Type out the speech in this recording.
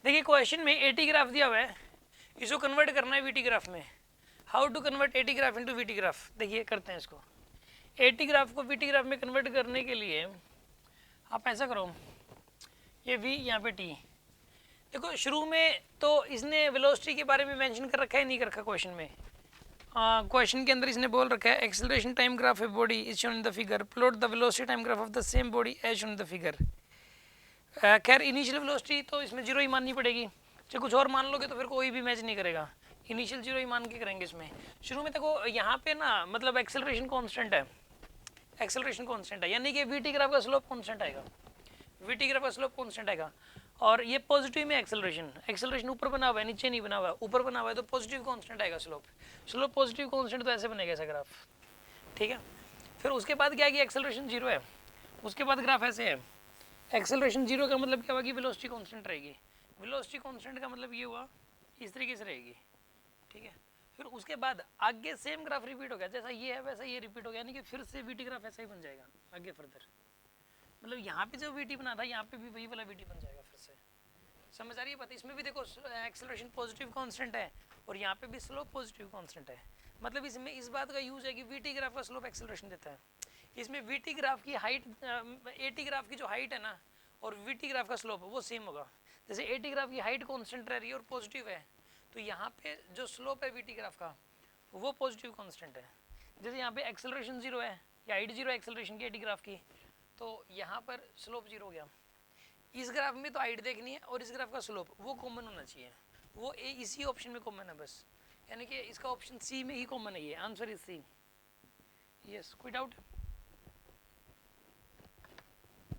देखिए क्वेश्चन में eighty graph दिया हुआ है, इसको कन्वर्ट करना है वीटी ग्राफ में। How to convert AT graph into VT graph, देखिए करते हैं इसको। एटी ग्राफ को वीटी ग्राफ में कन्वर्ट करने के लिए आप ऐसा करो, ये वी यहाँ पे टी। देखो शुरू में तो इसने वेलोसिटी के बारे में मेंशन कर रखा है, नहीं कर रखा क्वेश्चन में। क्वेश्चन के अंदर इसने बोल रखा है acceleration time graph of body is shown in the figure, plot the velocity time graph of the same body as shown in the figure. खैर इनिशियल वेलोसिटी तो इसमें जीरो ही माननी पड़ेगी, चाहे कुछ और मान लोगे तो फिर कोई भी मैच नहीं करेगा, इनिशियल जीरो ही मान के करेंगे इसमें। शुरू में देखो यहाँ पे ना मतलब एक्सेलरेशन कांस्टेंट है, एक्सेलरेशन कांस्टेंट है, यानी कि वीटी ग्राफ का स्लोप कांस्टेंट आएगा, वीटी ग्राफ का स्लोप कांस्टेंट आएगा। और ये पॉजिटिव में एक्सेलरेशन, एक्सेलरेशन ऊपर बना हुआ है नीचे नहीं बना हुआ है, ऊपर बना हुआ है तो पॉजिटिव कांस्टेंट आएगा स्लोप, स्लोप पॉजिटिव कांस्टेंट तो ऐसे बनेगा ऐसा ग्राफ, ठीक है। फिर उसके बाद क्या है कि एक्सेलरेशन जीरो है, उसके बाद ग्राफ ऐसे है। एक्सेलरेशन जीरो का मतलब क्या हुआ कि वेलोसिटी कांस्टेंट रहेगी, वेलोसिटी कांस्टेंट का मतलब ये हुआ इस तरीके से रहेगी, ठीक है। फिर उसके बाद आगे सेम ग्राफ रिपीट हो गया, जैसा ये है वैसा ये रिपीट हो गया, यानी कि फिर से वीटी ग्राफ ऐसा ही बन जाएगा आगे फर्दर, मतलब यहाँ पे जो वीटी बना था यहाँ पे भी वही वाला वीटी बन जाएगा फिर से। समझ आ रही है बात? इसमें भी देखो एक्सेलरेशन पॉजिटिव कांस्टेंट है और यहाँ पे भी स्लोप पॉजिटिव कांस्टेंट है, मतलब इसमें इस बात का यूज है कि वीटी ग्राफ का स्लोप एक्सेलरेशन देता है। इसमें वीटी ग्राफ की हाइट, एटी ग्राफ की जो हाइट है ना और वीटी ग्राफ का स्लोप वो सेम होगा। जैसे एटी ग्राफ की हाइट कांस्टेंट रह रही है और पॉजिटिव है, तो यहाँ पे जो स्लोप है वीटी ग्राफ का वो पॉजिटिव कांस्टेंट है। जैसे यहाँ पे एक्सेलरेशन जीरो है या हाइट जीरो एक्सेलरेशन की एटी ग्राफ की, तो यहाँ पर स्लोप जीरो हो गया। इस ग्राफ में तो हाइट देखनी है और इस ग्राफ का स्लोप वो कॉमन होना चाहिए, वो इसी ऑप्शन में कॉमन है बस, यानी कि इसका ऑप्शन सी में ही कॉमन है, ये आंसर इज सी। यस, कोई डाउट?